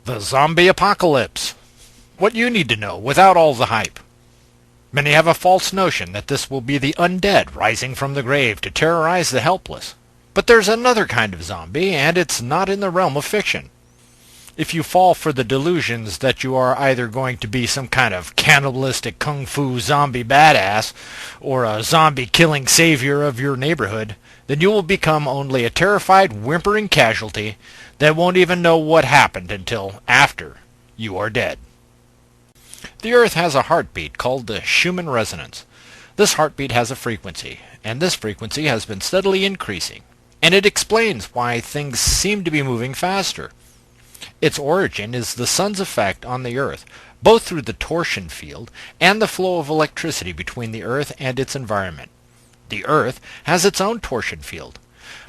The zombie apocalypse. What you need to know without all the hype. Many have a false notion that this will be the undead rising from the grave to terrorize the helpless. But there's another kind of zombie, and it's not in the realm of fiction. If you fall for the delusions that you are either going to be some kind of cannibalistic kung fu zombie badass or a zombie-killing savior of your neighborhood, then you will become only a terrified, whimpering casualty that won't even know what happened until after you are dead. The Earth has a heartbeat called the Schumann resonance. This heartbeat has a frequency, and this frequency has been steadily increasing, and it explains why things seem to be moving faster. Its origin is the sun's effect on the Earth, both through the torsion field and the flow of electricity between the Earth and its environment. The Earth has its own torsion field,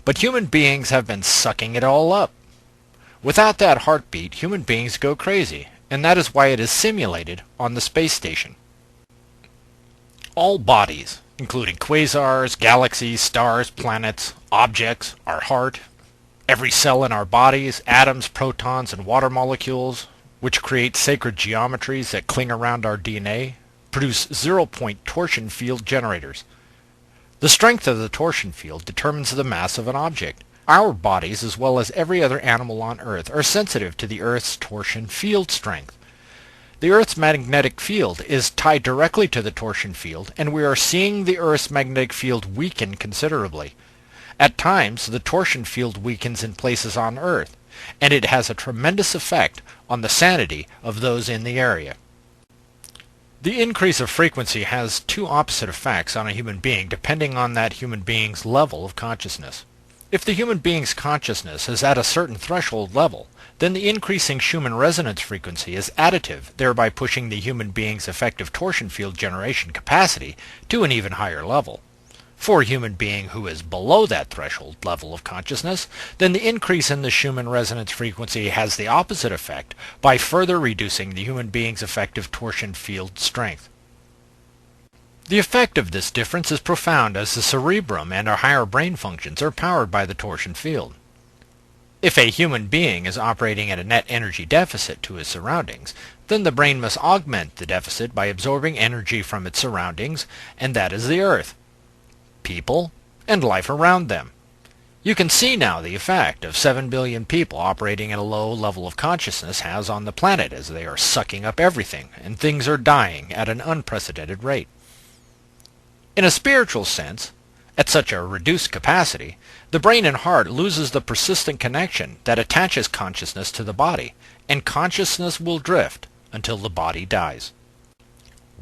but human beings have been sucking it all up. Without that heartbeat, human beings go crazy, and that is why it is simulated on the space station. All bodies, including quasars, galaxies, stars, planets, objects, our heart, every cell in our bodies, atoms, protons, and water molecules, which create sacred geometries that cling around our DNA, produce zero-point torsion field generators. The strength of the torsion field determines the mass of an object. Our bodies, as well as every other animal on Earth, are sensitive to the Earth's torsion field strength. The Earth's magnetic field is tied directly to the torsion field, and we are seeing the Earth's magnetic field weaken considerably. At times, the torsion field weakens in places on Earth, and it has a tremendous effect on the sanity of those in the area. The increase of frequency has two opposite effects on a human being depending on that human being's level of consciousness. If the human being's consciousness is at a certain threshold level, then the increasing Schumann resonance frequency is additive, thereby pushing the human being's effective torsion field generation capacity to an even higher level. For a human being who is below that threshold level of consciousness, then the increase in the Schumann resonance frequency has the opposite effect by further reducing the human being's effective torsion field strength. The effect of this difference is profound as the cerebrum and our higher brain functions are powered by the torsion field. If a human being is operating at a net energy deficit to his surroundings, then the brain must augment the deficit by absorbing energy from its surroundings, and that is the Earth, people, and life around them. You can see now the effect of 7 billion people operating at a low level of consciousness has on the planet as they are sucking up everything, and things are dying at an unprecedented rate. In a spiritual sense, at such a reduced capacity, the brain and heart loses the persistent connection that attaches consciousness to the body, and consciousness will drift until the body dies.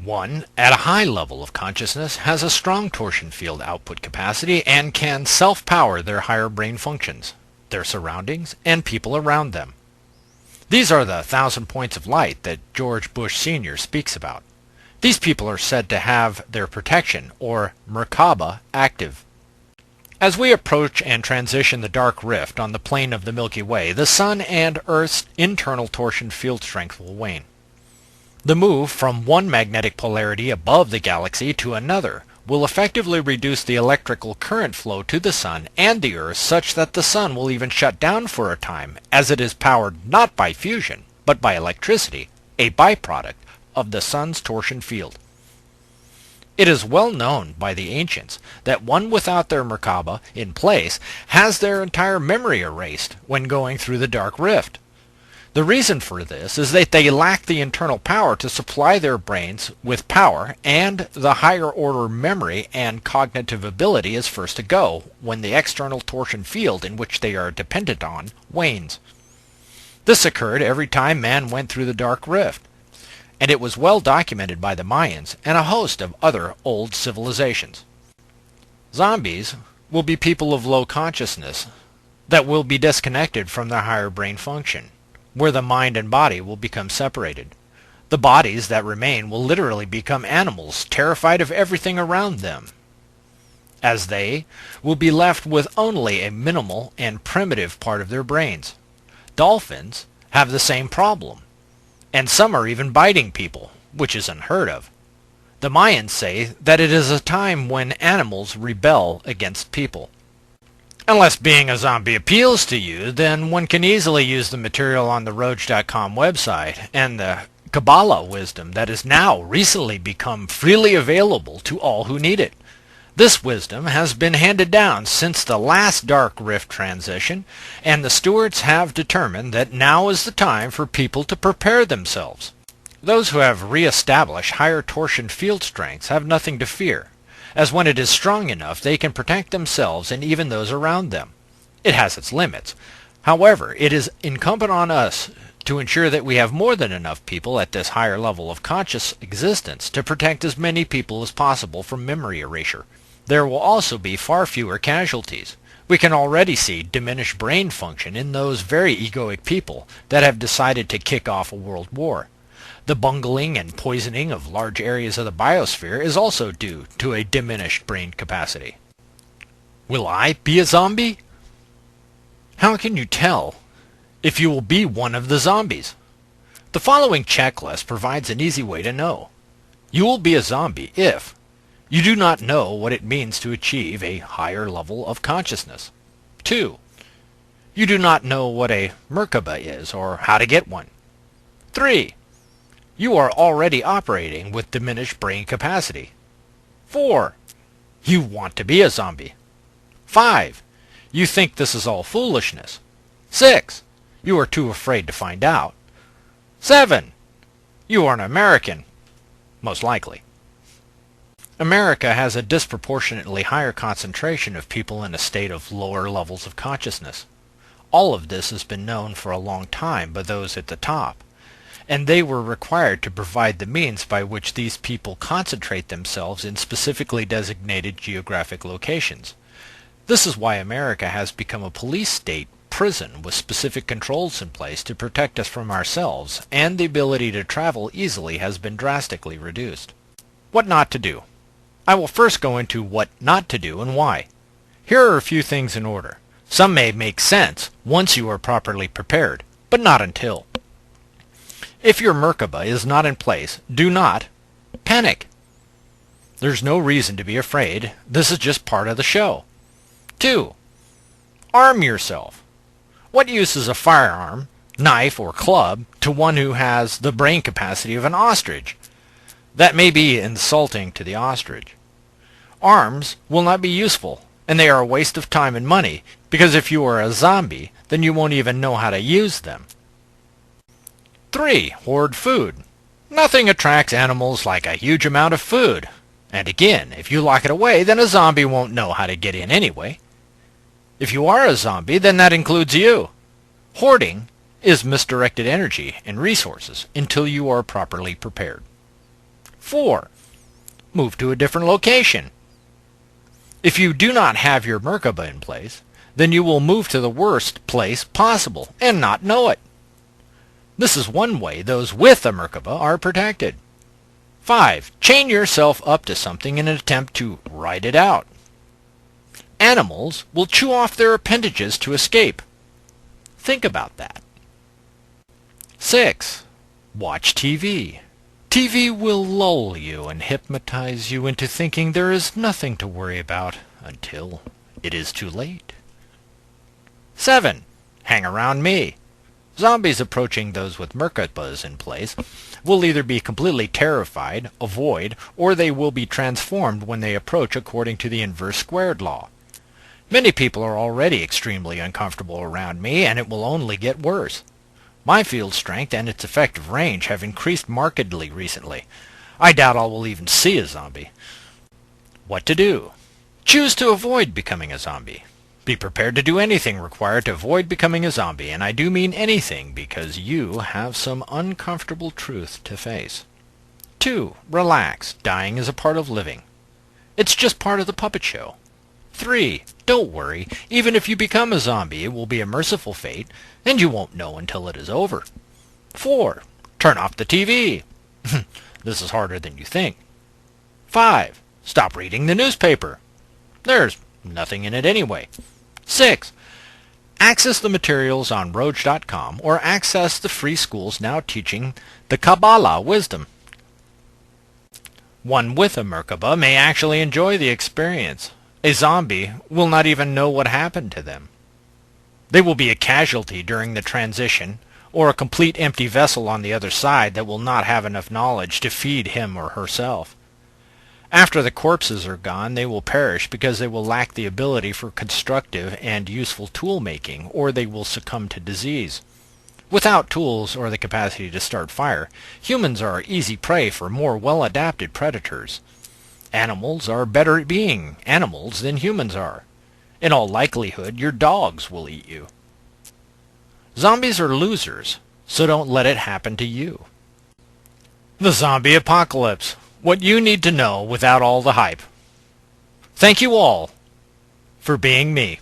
One, at a high level of consciousness, has a strong torsion field output capacity and can self-power their higher brain functions, their surroundings, and people around them. These are the 1,000 points of light that George Bush Sr. speaks about. These people are said to have their protection, or Merkaba, active. As we approach and transition the dark rift on the plane of the Milky Way, the Sun and Earth's internal torsion field strength will wane. The move from one magnetic polarity above the galaxy to another will effectively reduce the electrical current flow to the Sun and the Earth such that the Sun will even shut down for a time, as it is powered not by fusion, but by electricity, a byproduct of the Sun's torsion field. It is well known by the ancients that one without their Merkaba in place has their entire memory erased when going through the dark rift. The reason for this is that they lack the internal power to supply their brains with power, and the higher order memory and cognitive ability is first to go when the external torsion field in which they are dependent on wanes. This occurred every time man went through the dark rift, and it was well documented by the Mayans and a host of other old civilizations. Zombies will be people of low consciousness that will be disconnected from their higher brain function, where the mind and body will become separated. The bodies that remain will literally become animals, terrified of everything around them, as they will be left with only a minimal and primitive part of their brains. Dolphins have the same problem, and some are even biting people, which is unheard of. The Mayans say that it is a time when animals rebel against people. Unless being a zombie appeals to you, then one can easily use the material on the Roge.com website and the Kabbalah wisdom that has now recently become freely available to all who need it. This wisdom has been handed down since the last Dark Rift transition, and the stewards have determined that now is the time for people to prepare themselves. Those who have re-established higher torsion field strengths have nothing to fear, as when it is strong enough they can protect themselves and even those around them. It has its limits. However, it is incumbent on us to ensure that we have more than enough people at this higher level of conscious existence to protect as many people as possible from memory erasure. There will also be far fewer casualties. We can already see diminished brain function in those very egoic people that have decided to kick off a world war. The bungling and poisoning of large areas of the biosphere is also due to a diminished brain capacity. Will I be a zombie? How can you tell if you will be one of the zombies? The following checklist provides an easy way to know. You will be a zombie if you do not know what it means to achieve a higher level of consciousness. 2. You do not know what a Merkaba is or how to get one. 3. You are already operating with diminished brain capacity. 4. You want to be a zombie. 5. You think this is all foolishness. 6. You are too afraid to find out. 7. You are an American. Most likely. America has a disproportionately higher concentration of people in a state of lower levels of consciousness. All of this has been known for a long time by those at the top, and they were required to provide the means by which these people concentrate themselves in specifically designated geographic locations. This is why America has become a police state prison with specific controls in place to protect us from ourselves, and the ability to travel easily has been drastically reduced. What not to do? I will first go into what not to do and why. Here are a few things in order. Some may make sense once you are properly prepared, but not until. If your Merkaba is not in place, do not panic. There's no reason to be afraid. This is just part of the show. 2. Arm yourself. What use is a firearm, knife, or club to one who has the brain capacity of an ostrich? That may be insulting to the ostrich. Arms will not be useful, and they are a waste of time and money, because if you are a zombie, then you won't even know how to use them. 3. Hoard food. Nothing attracts animals like a huge amount of food. And again, if you lock it away, then a zombie won't know how to get in anyway. If you are a zombie, then that includes you. Hoarding is misdirected energy and resources until you are properly prepared. 4. Move to a different location. If you do not have your Merkaba in place, then you will move to the worst place possible and not know it. This is one way those with a Merkaba are protected. 5. Chain yourself up to something in an attempt to ride it out. Animals will chew off their appendages to escape. Think about that. 6. Watch TV. TV will lull you and hypnotize you into thinking there is nothing to worry about until it is too late. 7. Hang around me. Zombies approaching those with Merkabas in place will either be completely terrified, avoid, or they will be transformed when they approach according to the inverse squared law. Many people are already extremely uncomfortable around me, and it will only get worse. My field strength and its effective range have increased markedly recently. I doubt I will even see a zombie. What to do? Choose to avoid becoming a zombie. Be prepared to do anything required to avoid becoming a zombie, and I do mean anything because you have some uncomfortable truth to face. 2. Relax. Dying is a part of living. It's just part of the puppet show. 3. Don't worry. Even if you become a zombie, it will be a merciful fate, and you won't know until it is over. 4. Turn off the TV. This is harder than you think. 5. Stop reading the newspaper. There's nothing in it anyway. 6. Access the materials on Roge.com or access the free schools now teaching the Kabbalah wisdom. One with a Merkaba may actually enjoy the experience. A zombie will not even know what happened to them. They will be a casualty during the transition, or a complete empty vessel on the other side that will not have enough knowledge to feed him or herself. After the corpses are gone, they will perish because they will lack the ability for constructive and useful tool-making, or they will succumb to disease. Without tools or the capacity to start fire, humans are easy prey for more well-adapted predators. Animals are better at being animals than humans are. In all likelihood, your dogs will eat you. Zombies are losers, so don't let it happen to you. The Zombie Apocalypse. What you need to know without all the hype. Thank you all for being me.